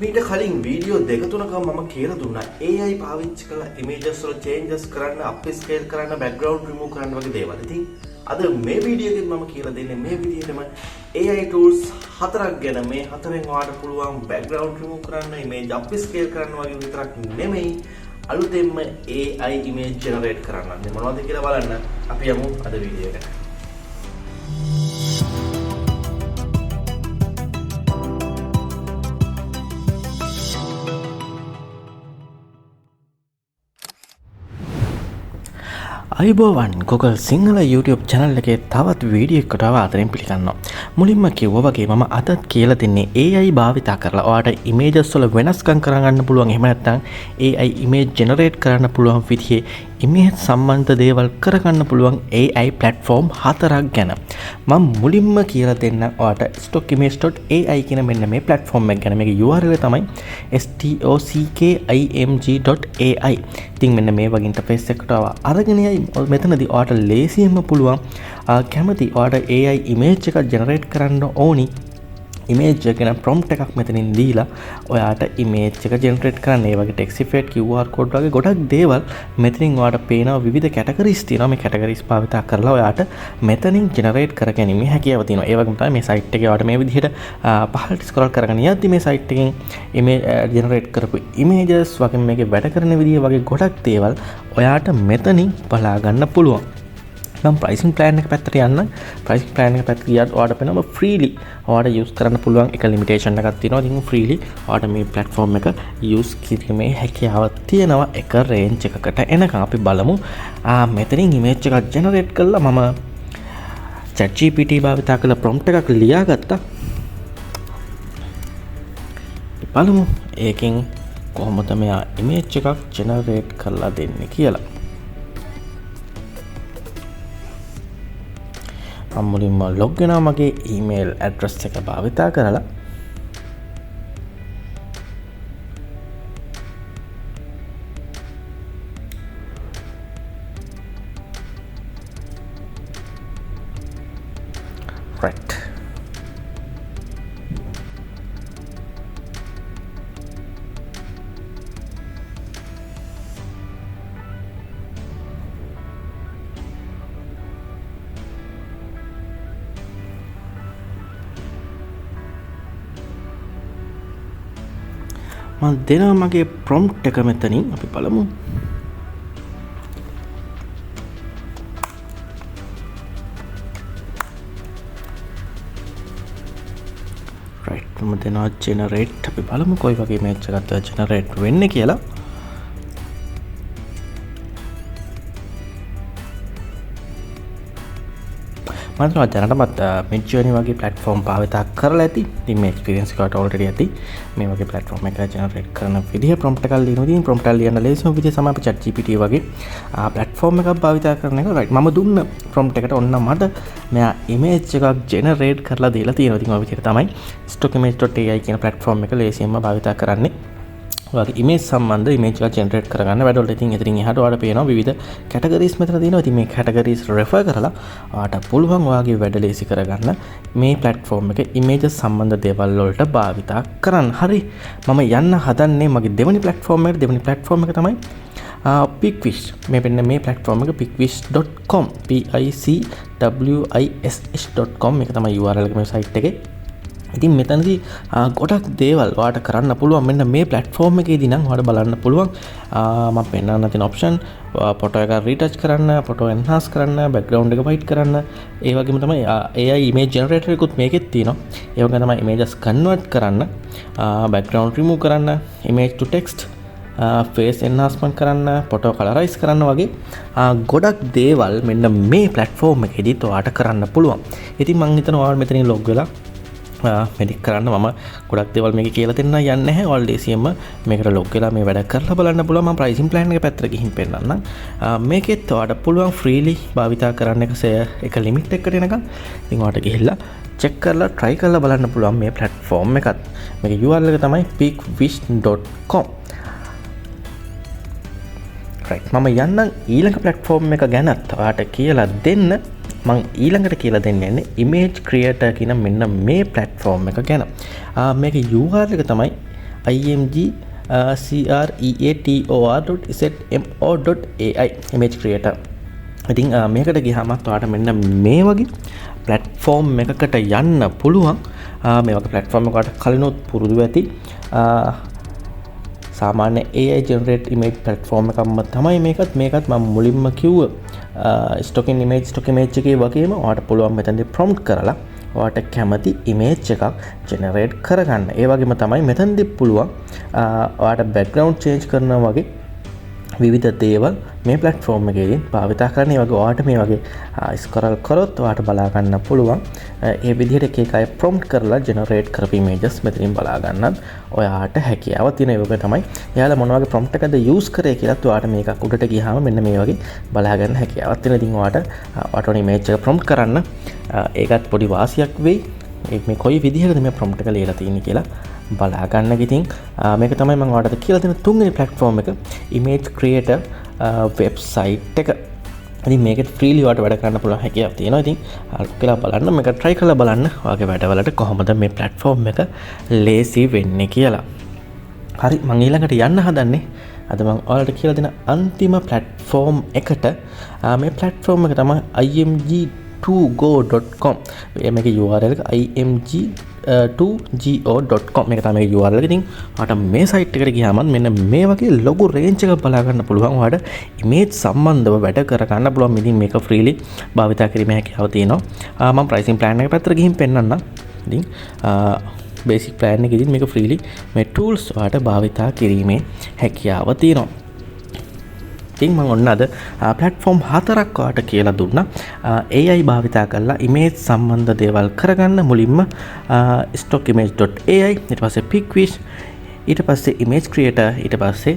මීට කලින් වීඩියෝ දෙක තුනක මම කියලා දුන්නා AI පාවිච්චි කරලා images වල changes කරන්න, upscale කරන්න, background remove කරන්න වගේ දේවල්. ඉතින් අද මේ වීඩියෝ එකෙන් මම කියලා දෙන්නේ මේ විදිහටම AI tools හතරක් ගැන. මේ හතරෙන් ඔයාලට පුළුවන් background remove කරන්න, image upscale කරන්න වගේ විතරක් නෙමෙයි අලුතෙන්ම AI image generate කරන්න. මේ මොනවද කියලා බලන්න අපි යමු අද වීඩියෝ එකට. අයිබෝවන් Google සිංහල YouTube channel එකේ තවත් වීඩියෝ එකකට ආදරෙන් පිළිගන්නවා. මුලින්ම කිව්වා වගේ මම අදත් කියලා දෙන්නේ AI භාවිතා කරලා ඔයාලට images වල වෙනස්කම් කරගන්න පුළුවන්. එහෙම නැත්නම් AI image generate කරන්න පුළුවන් විදිහේ image සම්බන්ධ දේවල් කරගන්න පුළුවන් AI platform හතරක් ගැන. මම මුලින්ම කියලා දෙන්න ඔයාලට Stockimg.ai කියන මෙන්න මේ platform එක ගැන. මේකේ URL එක තමයි Stockimg.ai. ඉතින් මෙන්න මේ වගේ interface එකකට අරගෙන යයි මෙතනදී ඔයාලට ලේසියෙන්ම පුළුවන් කැමති ඔයාලට AI image එකක් generate කරන්න ඕනි image එක ගැන prompt එකක් මෙතනින් දීලා ඔයාලට image එක generate කරන්න. ඒ වගේ text effect QR code වගේ ගොඩක් දේවල් මෙතනින් ඔයාලට පේනවා. විවිධ categories තියෙනවා. මේ categories භාවිතා කරලා ඔයාලට මෙතනින් generate කරගැනීමේ හැකියාව තියෙනවා. ඒ වගේම තමයි මේ site එකේ ඔයාලට මේ විදිහට පහළට scroll කරගෙන යද්දි මේ site එකෙන් image generate කරපු images වගේ මේකේ වැඩ කරන විදිය වගේ ගොඩක් දේවල් ඔයාලට මෙතනින් බලා ගන්න පුළුවන්. නම් pricing plan එක පැත්තට යන්න. pricing plan එක පැත්තට ගියාට ඔයාලට වෙනම freely ඔයාලට use කරන්න පුළුවන් එක limitation එකක් තියෙනවා. ඉතින් freely ඔයාලට මේ platform එක use කිරීමේ හැකියාවක් තියෙනවා එක range එකකට එනකම්. අපි බලමු මෙතනින් image එකක් generate කරලා මම ChatGPT භාවිතා කරලා prompt එකක් ලියාගත්තා. බලමු ඒකෙන් කොහොමද මෙයා image එකක් generate කරලා දෙන්නේ කියලා. මුලින්ම ලොග් වෙනවා මගේ ඊමේල් ඇඩ්‍රස් එක භාවිතා කරලා. right මම දෙනවා මගේ prompt එක මෙතනින්. අපි බලමු. right මම දෙනවා generate. අපි බලමු කොයි වගේ image එකක්ද generate වෙන්නේ කියලා. මම දැනටමත් Midjourney වගේ platform භාවිතා කරලා ඇති. ඉතින් මේ experience එකට already ඇති. මේ වගේ platform එක generate කරන විදිහ prompt එකක් ලියනවා. ඉතින් prompt එක ලියන්න ලේසිම විදිහ තමයි අපි ChatGPT වගේ platform එකක් භාවිතා කරන එක. right මම දුන්න prompt එකට ඔන්න මට මෙයා image එකක් generate කරලා දීලා තියෙනවා. ඉතින් ඔය විදිහට තමයි Stockimg.ai කියන platform එක ලේසියෙන්ම භාවිතා කරන්නේ. ඔයාලගේ image සම්බන්ධ image එකක් generate කරගන්න වැඩවලට. ඉතින් එතනින් එහාට ඔයාලට පේනවා විවිධ categories මෙතන තියෙනවා. ඉතින් මේ categories refer කරලා ඔයාලට පුළුවන් ඔයාගේ වැඩ ලේසි කරගන්න මේ platform එකේ images සම්බන්ධ දේවල් වලට භාවිතා කරන්න. හරි මම යන්න හදන්නේ මගේ දෙවෙනි platform එකට. දෙවෙනි platform එක තමයි Picwish. මේ වෙන්නේ මේ platform එක picwish.com picwish.com මේක තමයි URL එක මේ site එකේ. ඉතින් මෙතනදී ගොඩක් දේවල් ඔයාලට කරන්න පුළුවන්. මෙන්න මේ platform එකේදී නම් ඔයාලට බලන්න පුළුවන් මම පෙන්නන්න තියෙන option photo එක retouch කරන්න, photo enhance කරන්න, background එක white කරන්න. ඒ වගේම තමයි AI image generator එකකුත් මේකෙත් තියෙනවා. ඒ වගේම තමයි images convert කරන්න, background remove කරන්න, image to text, face enhancement කරන්න, photo colorize කරන්න වගේ ගොඩක් දේවල් මෙන්න මේ platform එකේදී ඔයාලට කරන්න පුළුවන්. ඉතින් මම හිතනවා ඔයාලා මෙතනින් log වෙලා මෙඩික් කරන්න මම ගොඩක් දේවල් මේක කියලා දෙන්න යන්නේ නැහැ. ඔයාලා ලේසියෙන්ම මේකට ලොග් වෙලා මේ වැඩ කරලා බලන්න පුළුවන්. මම ප්‍රයිසින් ප්ලෑන් එක පැත්තට ගිහින් පෙන්නන්නම්. මේකෙත් ඔයාලට පුළුවන් ෆ්‍රීලි භාවිතා කරන්න එක ලිමිට් එකකට එනකම්. ඉතින් ඔයාලට ගිහිල්ලා චෙක් කරලා try කරලා බලන්න පුළුවන් මේ platform එකත්. මේකේ URL එක තමයි picwish.com. right මම යන්නම් ඊළඟ platform එක ගැනත් ඔයාලට කියලා දෙන්න. මං ඊළඟට කියලා දෙන්නේ Imgcreator කියන මෙන්න මේ platform එක ගැන. මේක URL එක තමයි Imgcreator.zmo.ai image creator. ඉතින් මේකට ගියාමත් ඔයාලට මෙන්න මේ වගේ platform එකකට යන්න පුළුවන්. මේ වගේ platform එකකට කලිනුත් පුරුදු ඇති. සාමාන්‍ය AI generate image platform එකක්ම තමයි මේකත් මම මුලින්ම කිව්ව Stockimg image එකේ වගේම ඔයාලට පුළුවන් මෙතනදී prompt කරලා ඔයාලට කැමති image එකක් generate කරගන්න. ඒ වගේම තමයි මෙතනදී පුළුවන් ඔයාලට background change කරනවා වගේ විවිධ දේවල් මේ platform එකේදී භාවිතා කරන්න. ඒ වගේ ඔයාලට මේ වගේ scroll කරොත් ඔයාලට බලා ගන්න පුළුවන්. ඒ විදිහට එක එක අය prompt කරලා generate කරපු images මෙතනින් බලා ගන්නත් ඔයාලට හැකියාව තියෙන. ඒ වගේ තමයි එයාලා මොන වගේ prompt එකද use කරේ කියලාත් ඔයාලට මේකක් උඩට ගියාම මෙන්න මේ වගේ බලා ගන්න හැකියාවක් තියෙන. ඉතින් ඔයාලට image එක prompt කරන්න ඒකත් පොඩි වාසියක් වෙයි. මේ කොයි විදිහකද මේ prompt එක ලියලා තියෙන්නේ කියලා බලා ගන්න. ඉතින් මේක තමයි මම ඔයාලට කියලා දෙන තුන්වෙනි platform එක Imgcreator website එක. ඉතින් මේකත් freely ඔයාලට වැඩ කරන්න පුළුවන් හැකියාවක් තියෙනවා. ඉතින් කියලා බලන්න මේක try කරලා බලන්න ඔයාගේ වැඩවලට කොහොමද මේ platform එක ලේසි වෙන්නේ කියලා. හරි මම ඊළඟට යන්න හදන්නේ අද මම ඔයාලට කියලා දෙන අන්තිම platform එකට. මේ platform එක තමයි img2go.com. මේකේ URL එක img2go.com මේක තමයි URL එක. ඉතින් ඔයාලට මේ site එකට ගියාම මෙන්න මේ වගේ ලොකු range එකක් බලා ගන්න පුළුවන්. ඔයාලට image සම්බන්ධව වැඩ කර ගන්න පුළුවන්. ඉතින් මේක freely භාවිතා කිරීමේ හැකියාව තියෙනවා. මම pricing plan එක පැත්තට ගිහින් පෙන්නන්නම්. ඉතින් basic plan එකේදී මේක freely මේ tools ඔයාලට භාවිතා කිරීමේ හැකියාව තියෙනවා. ඉතින් මම ඔන්න අද platform 4ක් ඔයාලට කියලා දුන්නා. AI භාවිතා කරලා image සම්බන්ධ දේවල් කරගන්න. මුලින්ම Stockimg.ai, ඊට පස්සේ Picwish, ඊට පස්සේ Imgcreator, ඊට පස්සේ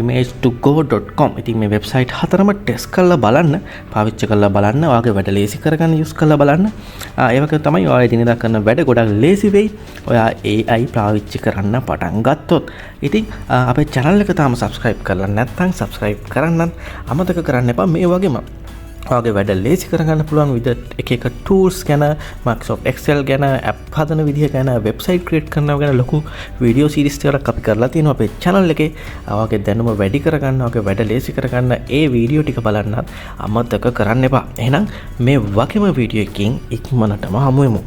img2go.com. ඉතින් මේ වෙබ්සයිට් හතරම ටෙස්ට් කරලා බලන්න, පාවිච්චි කරලා බලන්න, ඔයාගේ වැඩ ලේසි කරගන්න යූස් කරලා බලන්න. ඒ වගේ තමයි ඔයා එදිනෙදා කරන වැඩ ගොඩක් ලේසි වෙයි. ඔයා AI පාවිච්චි කරන්න පටන් ගත්තොත්. ඉතින් අපේ channel එක තාම subscribe කරලා නැත්නම් subscribe කරන්න අමතක කරන්න එපා. මේ වගේම ඔයාගේ වැඩ ලේසි කරගන්න පුළුවන් එක එක tools ගැන, Microsoft Excel ගැන, app හදන විදිහ ගැන, website create කරනවා ගැන ලොකු video series එකක් අපි කරලා තියෙනවා අපේ channel එකේ. ඔයාගේ දැනුම වැඩි කරගන්න, ඔයාගේ වැඩ ලේසි කරගන්න ඒ වීඩියෝ ටික බලන්නත් අමතක කරන්න එපා. එහෙනම් මේ වගේම වීඩියෝ එකකින් ඉක්මනටම හමු වෙමු.